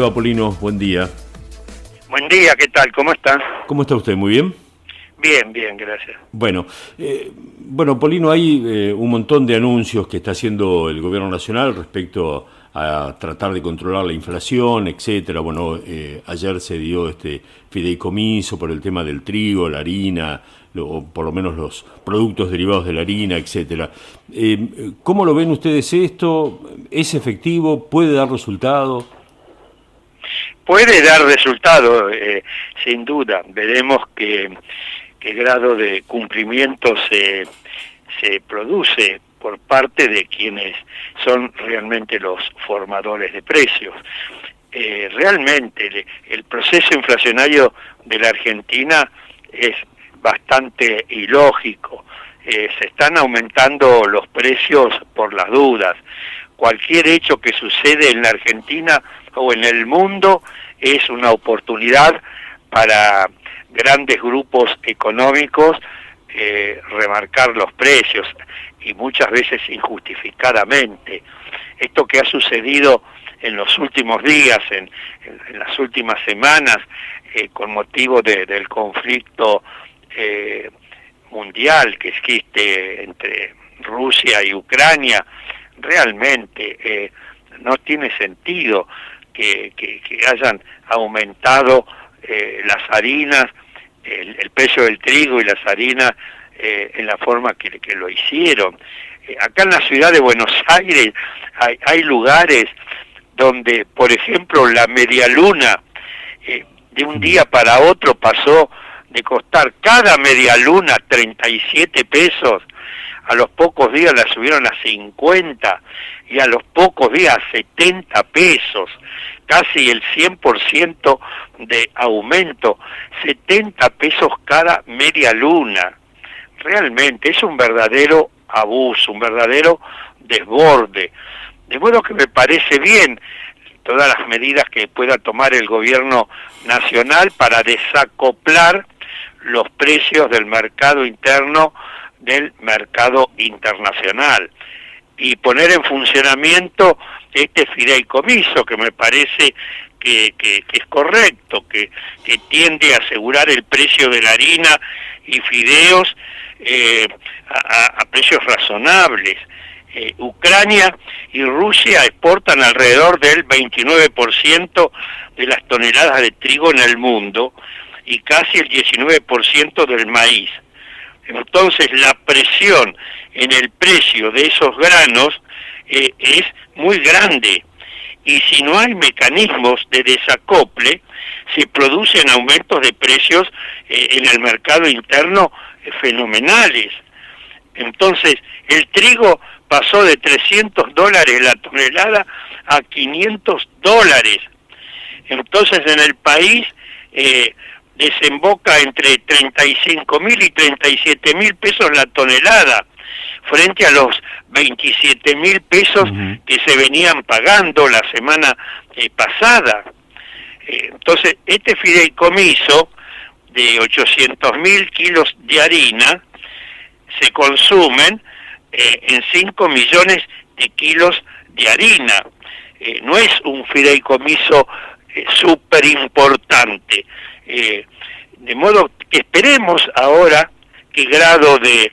Polino, buen día. Buen día, ¿qué tal? ¿Cómo está? ¿Cómo está usted? ¿Muy bien? Bien, bien, gracias. Bueno, Polino, hay un montón de anuncios que está haciendo el gobierno nacional respecto a tratar de controlar la inflación, etcétera. Bueno, ayer se dio este fideicomiso por el tema del trigo, la harina, o por lo menos los productos derivados de la harina, etcétera. ¿Cómo lo ven ustedes esto? ¿Es efectivo? ¿Puede dar resultado? Puede dar resultado, sin duda. Veremos qué grado de cumplimiento se produce por parte de quienes son realmente los formadores de precios. Realmente el proceso inflacionario de la Argentina es bastante ilógico. Se están aumentando los precios por las dudas. Cualquier hecho que sucede en la Argentina o en el mundo es una oportunidad para grandes grupos económicos remarcar los precios, y muchas veces injustificadamente. Esto que ha sucedido en los últimos días, en las últimas semanas, con motivo del conflicto mundial que existe entre Rusia y Ucrania, realmente no tiene sentido que hayan aumentado las harinas, el precio del trigo y las harinas en la forma que lo hicieron. Acá en la ciudad de Buenos Aires hay lugares donde, por ejemplo, la medialuna de un día para otro pasó de costar cada medialuna 37 pesos, a los pocos días la subieron a 50 y a los pocos días a 70 pesos, casi el 100% de aumento, 70 pesos cada media luna. Realmente es un verdadero abuso, un verdadero desborde. De modo que me parece bien todas las medidas que pueda tomar el gobierno nacional para desacoplar los precios del mercado interno del mercado internacional y poner en funcionamiento este fideicomiso, que me parece que es correcto, que tiende a asegurar el precio de la harina y fideos a precios razonables. Ucrania y Rusia exportan alrededor del 29% de las toneladas de trigo en el mundo y casi el 19% del maíz. Entonces la presión en el precio de esos granos es muy grande, y si no hay mecanismos de desacople, se producen aumentos de precios en el mercado interno fenomenales. Entonces el trigo pasó de $300 la tonelada a $500. Entonces en el país desemboca entre 35.000 y 37.000 pesos la tonelada, frente a los 27.000 pesos que se venían pagando la semana pasada. Entonces, este fideicomiso de 800.000 kilos de harina se consumen en 5 millones de kilos de harina. No es un fideicomiso súper importante. De modo que esperemos ahora qué grado de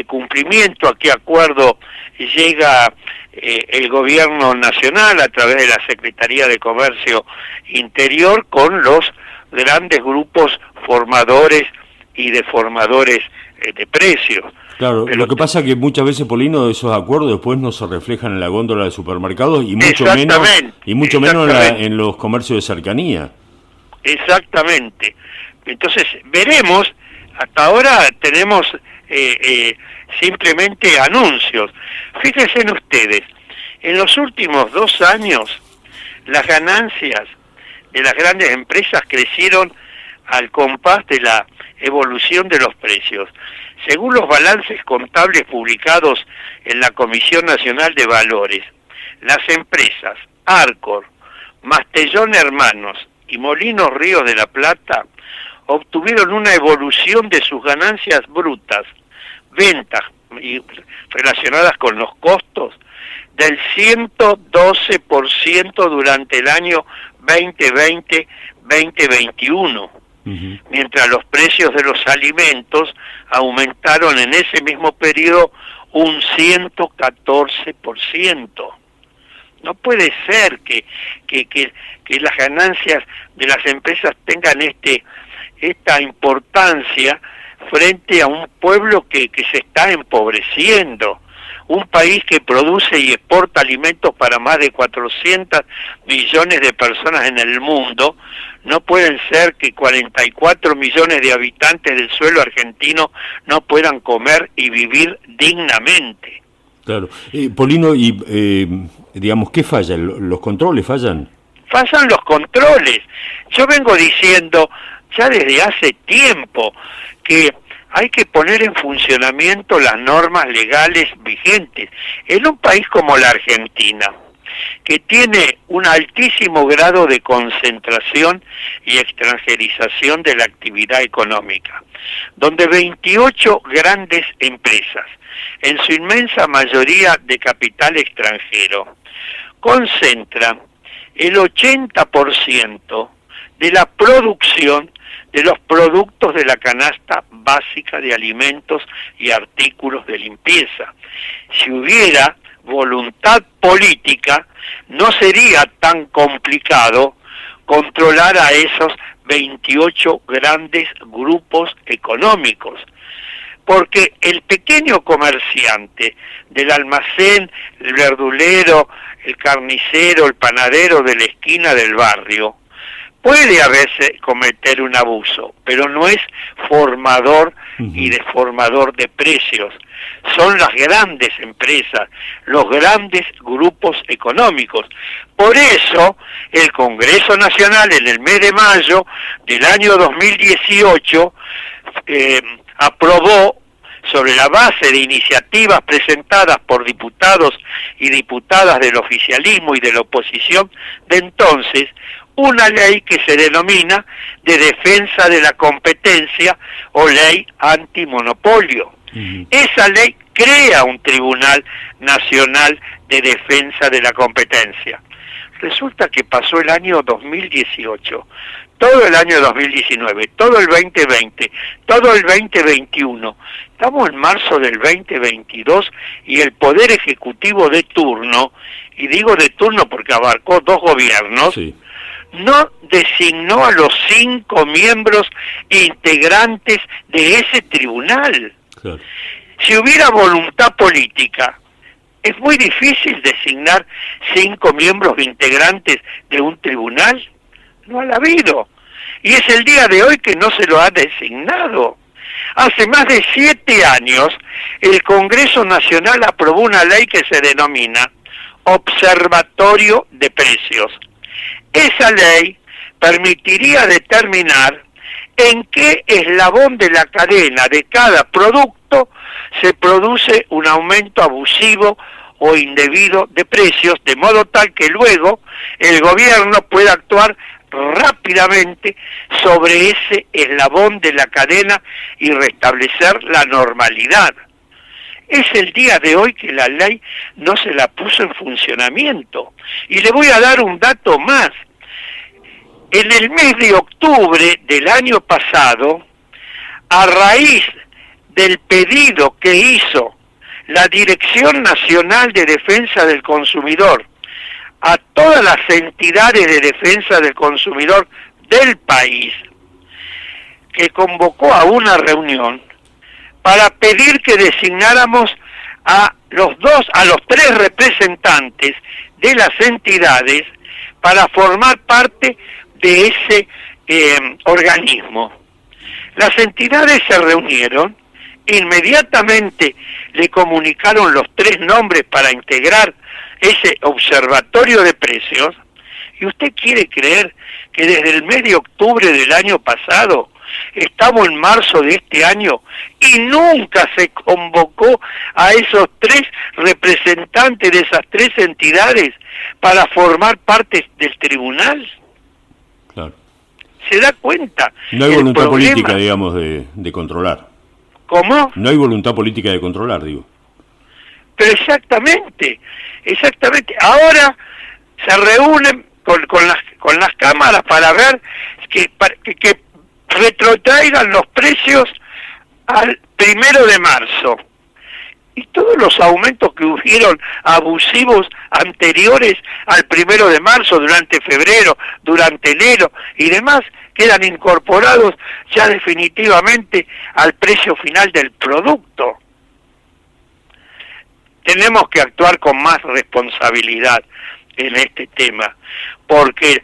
cumplimiento, a qué acuerdo llega el gobierno nacional a través de la Secretaría de Comercio Interior con los grandes grupos formadores y deformadores de precios. Claro, lo que pasa es que muchas veces, Polino, esos acuerdos después no se reflejan en la góndola de supermercados y mucho menos en los comercios de cercanía. Exactamente. Entonces veremos. Hasta ahora tenemos simplemente anuncios. Fíjense en ustedes, en los últimos 2 años las ganancias de las grandes empresas crecieron al compás de la evolución de los precios. Según los balances contables publicados en la Comisión Nacional de Valores, las empresas Arcor, Mastellón Hermanos y Molinos Ríos de la Plata obtuvieron una evolución de sus ganancias brutas, ventas, relacionadas con los costos del 112% durante el año 2020-2021, mientras los precios de los alimentos aumentaron en ese mismo periodo un 114%. No puede ser que las ganancias de las empresas tengan esta importancia frente a un pueblo que se está empobreciendo. Un país que produce y exporta alimentos para más de 400 millones de personas en el mundo. No pueden ser que 44 millones de habitantes del suelo argentino no puedan comer y vivir dignamente. Claro. Polino, y digamos, ¿qué falla? ¿Los controles fallan? Fallan los controles. Yo vengo diciendo ya desde hace tiempo que hay que poner en funcionamiento las normas legales vigentes. En un país como la Argentina, que tiene un altísimo grado de concentración y extranjerización de la actividad económica, donde 28 grandes empresas, en su inmensa mayoría de capital extranjero, concentran el 80% de la producción de los productos de la canasta básica de alimentos y artículos de limpieza. Si hubiera voluntad política, no sería tan complicado controlar a esos 28 grandes grupos económicos, porque el pequeño comerciante del almacén, el verdulero, el carnicero, el panadero de la esquina del barrio, puede a veces cometer un abuso, pero no es formador y deformador de precios. Son las grandes empresas, los grandes grupos económicos. Por eso, el Congreso Nacional en el mes de mayo del año 2018 aprobó, sobre la base de iniciativas presentadas por diputados y diputadas del oficialismo y de la oposición de entonces, una ley que se denomina de defensa de la competencia o ley antimonopolio. Esa ley crea un Tribunal Nacional de Defensa de la Competencia. Resulta que pasó el año 2018, todo el año 2019, todo el 2020, todo el 2021. Estamos en marzo del 2022 y el Poder Ejecutivo de turno, y digo de turno porque abarcó 2 gobiernos, sí, no designó a los 5 miembros integrantes de ese tribunal. Claro. Si hubiera voluntad política, es muy difícil designar 5 miembros integrantes de un tribunal. No ha habido. Y es el día de hoy que no se lo ha designado. Hace más de 7 años, el Congreso Nacional aprobó una ley que se denomina Observatorio de Precios. Esa ley permitiría determinar en qué eslabón de la cadena de cada producto se produce un aumento abusivo o indebido de precios, de modo tal que luego el gobierno pueda actuar rápidamente sobre ese eslabón de la cadena y restablecer la normalidad. Es el día de hoy que la ley no se la puso en funcionamiento. Y le voy a dar un dato más. En el mes de octubre del año pasado, a raíz del pedido que hizo la Dirección Nacional de Defensa del Consumidor a todas las entidades de defensa del consumidor del país, que convocó a una reunión para pedir que designáramos a los 3 representantes de las entidades para formar parte de ese organismo. Las entidades se reunieron, inmediatamente le comunicaron los 3 nombres para integrar ese observatorio de precios, y usted quiere creer que desde el mes de octubre del año pasado estamos en marzo de este año y nunca se convocó a esos 3 representantes de esas 3 entidades para formar parte del tribunal. Claro. ¿Se da cuenta? No hay voluntad política, digamos, de controlar. ¿Cómo? No hay voluntad política de controlar, digo. Pero exactamente. Ahora se reúnen con las cámaras para ver que retrotraigan los precios al 1 de marzo. Y todos los aumentos que hubieron abusivos anteriores al 1 de marzo, durante febrero, durante enero y demás, quedan incorporados ya definitivamente al precio final del producto. Tenemos que actuar con más responsabilidad en este tema, porque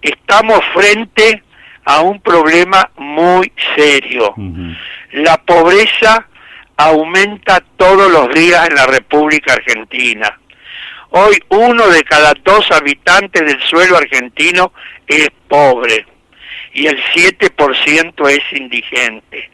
estamos frente a un problema muy serio. La pobreza aumenta todos los días en la República Argentina. Hoy 1 de cada 2 habitantes del suelo argentino es pobre y el 7% es indigente.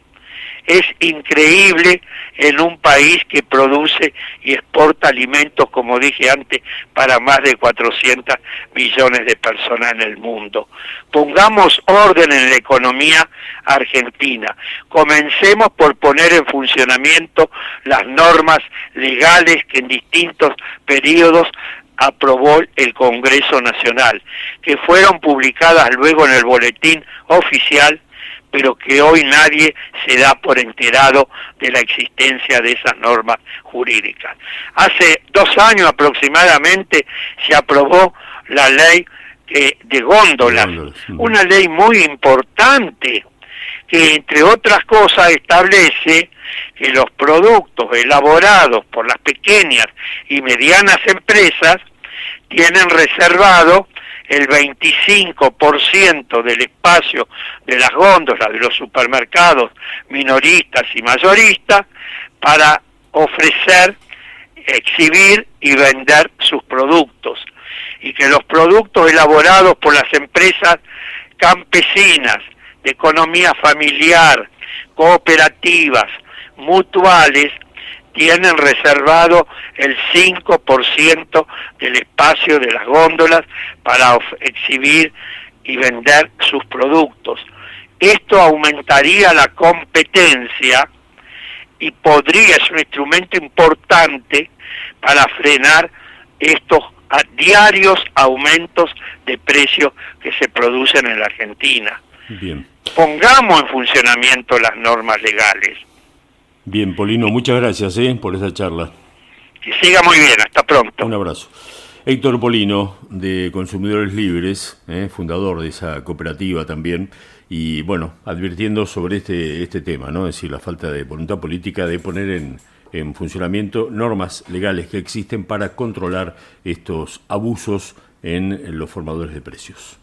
Es increíble en un país que produce y exporta alimentos, como dije antes, para más de 400 millones de personas en el mundo. Pongamos orden en la economía argentina. Comencemos por poner en funcionamiento las normas legales que en distintos periodos aprobó el Congreso Nacional, que fueron publicadas luego en el boletín oficial, pero que hoy nadie se da por enterado de la existencia de esas normas jurídicas. Hace 2 años aproximadamente se aprobó la ley de góndolas, una ley muy importante, que entre otras cosas establece que los productos elaborados por las pequeñas y medianas empresas tienen reservado el 25% del espacio de las góndolas de los supermercados minoristas y mayoristas para ofrecer, exhibir y vender sus productos, y que los productos elaborados por las empresas campesinas, de economía familiar, cooperativas, mutuales, tienen reservado el 5% del espacio de las góndolas para exhibir y vender sus productos. Esto aumentaría la competencia y podría ser un instrumento importante para frenar estos diarios aumentos de precios que se producen en la Argentina. Bien. Pongamos en funcionamiento las normas legales. Bien, Polino, muchas gracias por esa charla. Que siga muy bien, hasta pronto. Un abrazo. Héctor Polino, de Consumidores Libres, fundador de esa cooperativa también, y bueno, advirtiendo sobre este tema, ¿no? Es decir, la falta de voluntad política de poner en funcionamiento normas legales que existen para controlar estos abusos en los formadores de precios.